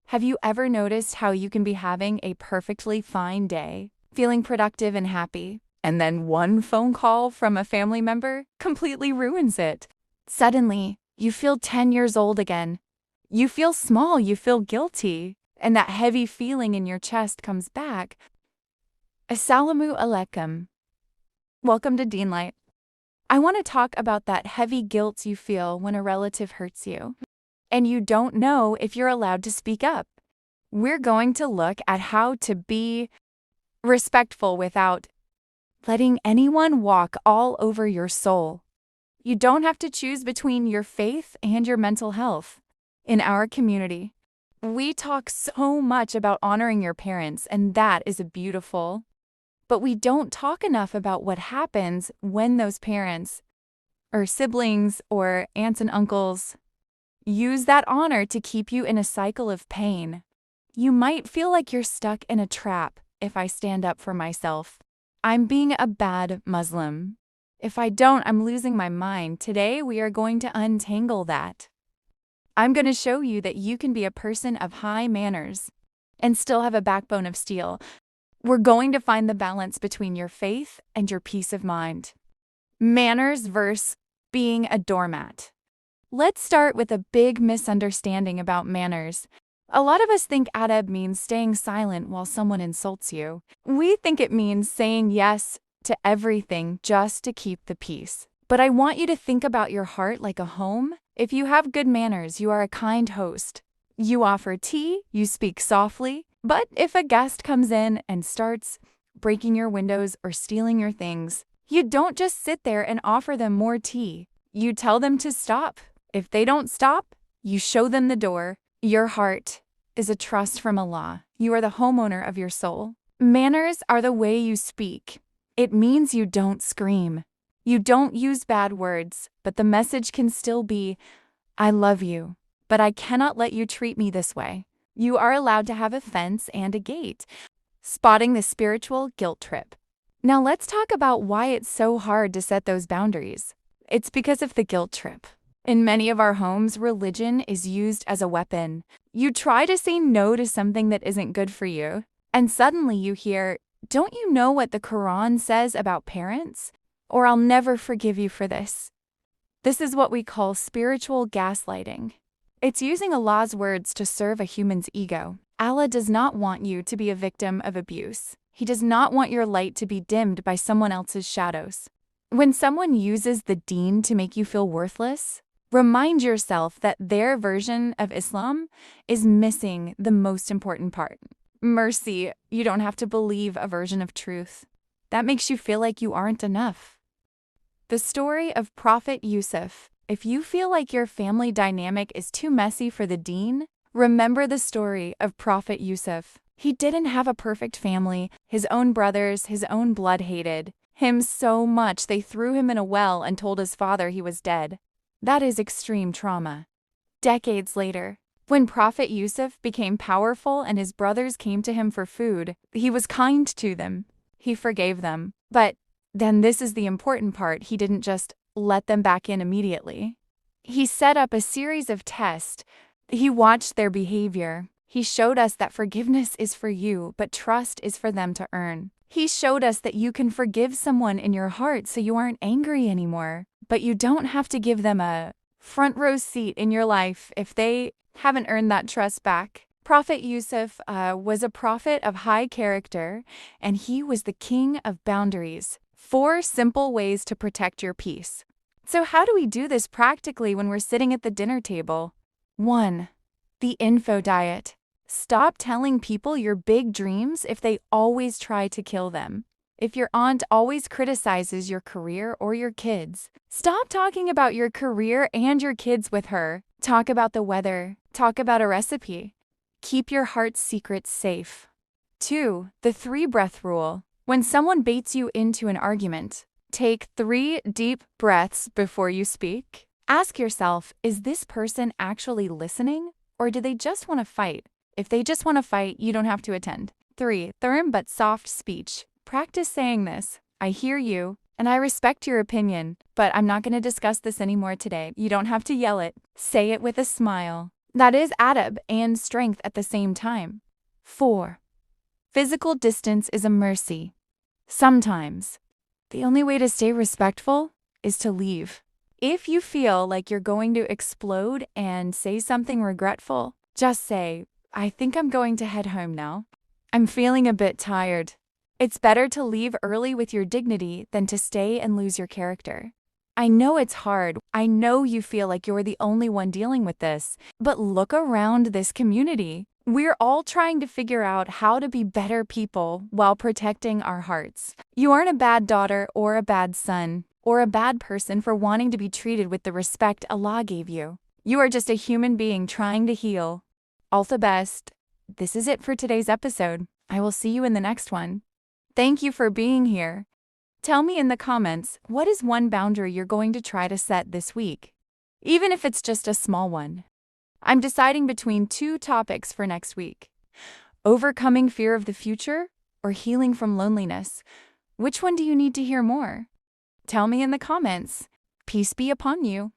Have you ever noticed how you can be having a perfectly fine day, feeling productive and happy, and then one phone call from a family member completely ruins it? Suddenly, you feel 10 years old again. You feel small, you feel guilty, and that heavy feeling in your chest comes back. Assalamu alaikum. Welcome to Deenlight. I want to talk about that heavy guilt you feel when a relative hurts you, and you don't know if you're allowed to speak up. We're going to look at how to be respectful without letting anyone walk all over your soul. You don't have to choose between your faith and your mental health. In our community, we talk so much about honoring your parents, and that is beautiful. But we don't talk enough about what happens when those parents, or siblings, or aunts and uncles, use that honor to keep you in a cycle of pain. You might feel like you're stuck in a trap. If I stand up for myself, I'm being a bad Muslim. If I don't, I'm losing my mind. Today, we are going to untangle that. I'm going to show you that you can be a person of high manners and still have a backbone of steel. We're going to find the balance between your faith and your peace of mind. Manners versus being a doormat. Let's start with a big misunderstanding about manners. A lot of us think adab means staying silent while someone insults you. We think it means saying yes to everything just to keep the peace. But I want you to think about your heart like a home. If you have good manners, you are a kind host. You offer tea, you speak softly. But if a guest comes in and starts breaking your windows or stealing your things, you don't just sit there and offer them more tea. You tell them to stop. If they don't stop, you show them the door. Your heart is a trust from Allah. You are the homeowner of your soul. Manners are the way you speak. It means you don't scream. You don't use bad words, but the message can still be, I love you, but I cannot let you treat me this way. You are allowed to have a fence and a gate. Spotting the spiritual guilt trip. Now let's talk about why it's so hard to set those boundaries. It's because of the guilt trip. In many of our homes, religion is used as a weapon. You try to say no to something that isn't good for you, and suddenly you hear, don't you know what the Quran says about parents? Or I'll never forgive you for this. This is what we call spiritual gaslighting. It's using Allah's words to serve a human's ego. Allah does not want you to be a victim of abuse. He does not want your light to be dimmed by someone else's shadows. When someone uses the deen to make you feel worthless, remind yourself that their version of Islam is missing the most important part. Mercy. You don't have to believe a version of truth. That makes you feel like you aren't enough. The story of Prophet Yusuf. If you feel like your family dynamic is too messy for the deen, remember the story of Prophet Yusuf. He didn't have a perfect family. His own brothers, his own blood hated him so much they threw him in a well and told his father he was dead. That is extreme trauma. Decades later, when Prophet Yusuf became powerful and his brothers came to him for food, he was kind to them. He forgave them. But then this is the important part, he didn't just let them back in immediately. He set up a series of tests. He watched their behavior. He showed us that forgiveness is for you, but trust is for them to earn. He showed us that you can forgive someone in your heart so you aren't angry anymore, but you don't have to give them a front row seat in your life if they haven't earned that trust back. Prophet Yusuf was a prophet of high character, and he was the king of boundaries. 4 simple ways to protect your peace. So how do we do this practically when we're sitting at the dinner table? 1. The info diet. Stop telling people your big dreams if they always try to kill them. If your aunt always criticizes your career or your kids, stop talking about your career and your kids with her. Talk about the weather. Talk about a recipe. Keep your heart's secrets safe. 2. The 3-breath rule. When someone baits you into an argument, take 3 deep breaths before you speak. Ask yourself, is this person actually listening, or do they just want to fight? If they just want to fight, you don't have to attend. 3. Firm but soft speech. Practice saying this. I hear you, and I respect your opinion, but I'm not going to discuss this anymore today. You don't have to yell it. Say it with a smile. That is adab and strength at the same time. 4. Physical distance is a mercy. Sometimes, the only way to stay respectful is to leave. If you feel like you're going to explode and say something regretful, just say, I think I'm going to head home now. I'm feeling a bit tired. It's better to leave early with your dignity than to stay and lose your character. I know it's hard. I know you feel like you're the only one dealing with this, but look around this community. We're all trying to figure out how to be better people while protecting our hearts. You aren't a bad daughter or a bad son or a bad person for wanting to be treated with the respect Allah gave you. You are just a human being trying to heal. All the best. This is it for today's episode. I will see you in the next one. Thank you for being here. Tell me in the comments, what is one boundary you're going to try to set this week? Even if it's just a small one. I'm deciding between 2 topics for next week. Overcoming fear of the future or healing from loneliness. Which one do you need to hear more? Tell me in the comments. Peace be upon you.